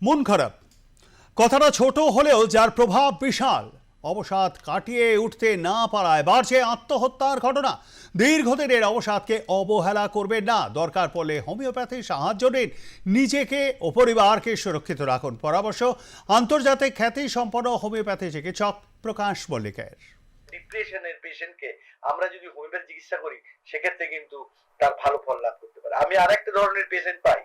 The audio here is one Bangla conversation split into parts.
মন খারাপ কথাটা ছোট হলেও যার প্রভাব বিশাল। অবসাদ কাটিয়ে উঠতে না পারায় বাড়ছে আত্মহত্যার ঘটনা। দীর্ঘদিনের অবসাদকে অবহেলা করবেন না, দরকার পড়লে হোমিওপ্যাথির সাহায্য নিন। নিজেকে ও পরিবারকে সুরক্ষিত রাখুন, পরামর্শ আন্তর্জাতিক খ্যাতি সম্পন্ন হোমিওপ্যাথি চিকিৎসক প্রকাশ মল্লিকের। ডিপ্রেশনের পেশেন্টকে আমরা যদি হোমিওপ্যাথি চিকিৎসা করি সেক্ষেত্রে কিন্তু তার ভালো ফল লাভ করতে পারে। আমি আরেকটা ধরনের পেশেন্ট পাই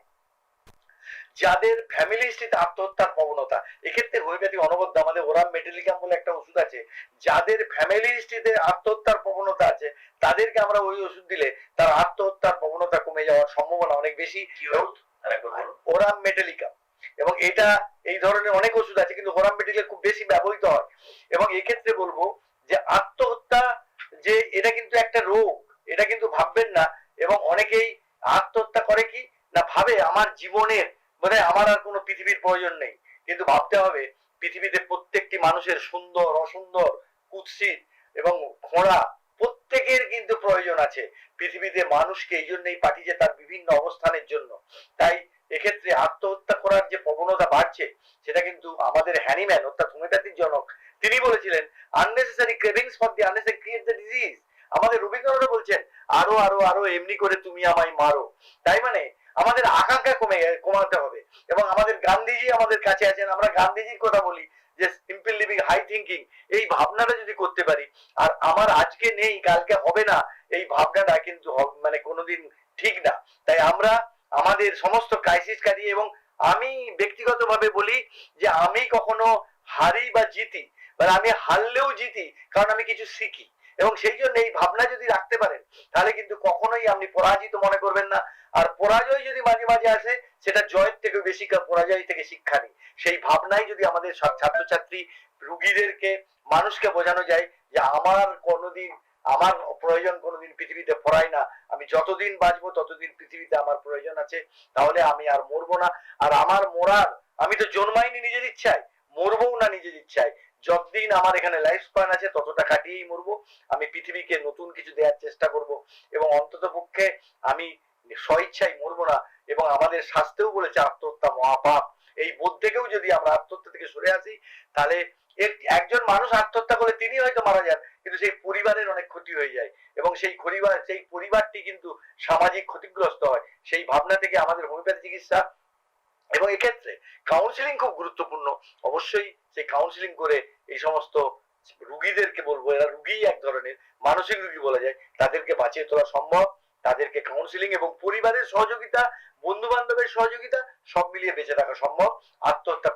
যাদের ফ্যামিলি হিস্ট্রিতে আত্মহত্যার প্রবণতা। এক্ষেত্রে হোমিওপ্যাথি অনবদ্য, আমাদের ওরাম মেটেলিকাম বলে একটা ওষুধ আছে, যাদের ফ্যামিলি হিস্ট্রিতে আত্মহত্যার প্রবণতা আছে তাদেরকে আমরা ওই ওষুধ দিলে তার আত্মহত্যার প্রবণতা কমে যাওয়ার সম্ভাবনা অনেক বেশি। ওরাম মেটেলিকাম, এবং এটা এই ধরনের অনেক ওষুধ আছে কিন্তু ওরাম মেটেলিকা খুব বেশি ব্যবহৃত হয়। এবং এক্ষেত্রে বলবো যে আত্মহত্যা যে এটা কিন্তু একটা রোগ, এটা কিন্তু ভাববেন না। এবং অনেকেই আত্মহত্যা করে কি না, ভাবে আমার জীবনের মানে আমার আর কোনো পৃথিবীর প্রয়োজন নেই। কিন্তু ভাবতে হবে পৃথিবীতে প্রত্যেকটি মানুষের সুন্দর অসুন্দর কুৎসিত এবং খোঁড়া প্রত্যেকের কিন্তু প্রয়োজন আছে। পৃথিবীতে মানুষকে এই জন্যই পাঠিয়েছে তার বিভিন্ন অবস্থানের জন্য। তাই এক্ষেত্রে আত্মহত্যা করার যে প্রবণতা বাড়ছে সেটা কিন্তু আমাদের হ্যানিম্যান অর্থাৎ হোমিওপ্যাথির জনক তিনি বলেছিলেন unnecessary cravings for the unnecessary create the disease. আমাদের রবীন্দ্রনাথ বলছেন আরো আরো আরো এমনি করে তুমি আমায় মারো। তাই মানে আমাদের আকাঙ্ক্ষা কমাতে হবে। এবং আমাদের গান্ধীজি আমাদের কাছে আছেন, আমরা গান্ধীজির কথা বলি যে সিম্পল লিভিং হাই থিঙ্কিং, এই ভাবনাটা যদি করতে পারি, আর আমার আজকে নেই কালকে হবে না এই ভাবনাটা কিন্তু মানে কোনোদিন ঠিক না। তাই আমরা আমাদের সমস্ত ক্রাইসিস কাটিয়ে, এবং আমি ব্যক্তিগতভাবে বলি যে আমি কখনো হারি বা জিতি, মানে আমি হারলেও জিতি কারণ আমি কিছু শিখি। এবং সেই জন্য এই ভাবনা যদি রাখতে পারেন তাহলে কিন্তু কখনোই আপনি পরাজিত মনে করবেন না। আর পরাজয় যদি মাঝে মাঝে আসে সেটা জয়ের থেকে বেশি পরাজয় থেকে শিক্ষা নেই। সেই ভাবনাই যদি আমাদের সব ছাত্রছাত্রী রুগীদেরকে মানুষকে বোঝানো যায় যে আমার কোনোদিন আমার প্রয়োজন কোনোদিন পৃথিবীতে পড়ায় না, আমি যতদিন বাঁচবো ততদিন পৃথিবীতে আমার প্রয়োজন আছে, তাহলে আমি আর মরবো না। আর আমার মরার আমি তো জন্মাইনি নিজের ইচ্ছায়, মরবো না নিজের ইচ্ছায়। যতদিন আমার এখানে লাইফ স্প্যান আছে ততটা কাটিয়েই মরবো। আমি পৃথিবীকে নতুন কিছু দেওয়ার চেষ্টা করব, এবং অন্তত পক্ষে আমি স্বইচ্ছায় মরবো না। এবং আমাদের শাস্ত্রেও বলেছে আত্মহত্যা মহাপাপ। এই বোধ থেকেও যদি আমরা আত্মহত্যা থেকে সরে আসি তাহলে একজন মানুষ আত্মহত্যা করে তিনি হয়তো মারা যান কিন্তু সেই পরিবারের অনেক ক্ষতি হয়ে যায়, এবং সেই পরিবারটি কিন্তু সামাজিক ক্ষতিগ্রস্ত হয়। সেই ভাবনা থেকে আমাদের হোমিওপ্যাথি চিকিৎসা এবং এক্ষেত্রে কাউন্সিলিং খুব গুরুত্বপূর্ণ। অবশ্যই সেই কাউন্সিলিং করে এই সমস্ত রুগীদেরকে বলবো, এরা রুগী এক ধরনের মানসিক রুগী বলা যায়, তাদেরকে বাঁচিয়ে তোলা সম্ভব। তাদেরকে কাউন্সিলিং এবং পরিবারের সহযোগিতা, বন্ধু বান্ধবের সহযোগিতা সব মিলিয়ে বেঁচে থাকা সম্ভব। আত্মহত্যা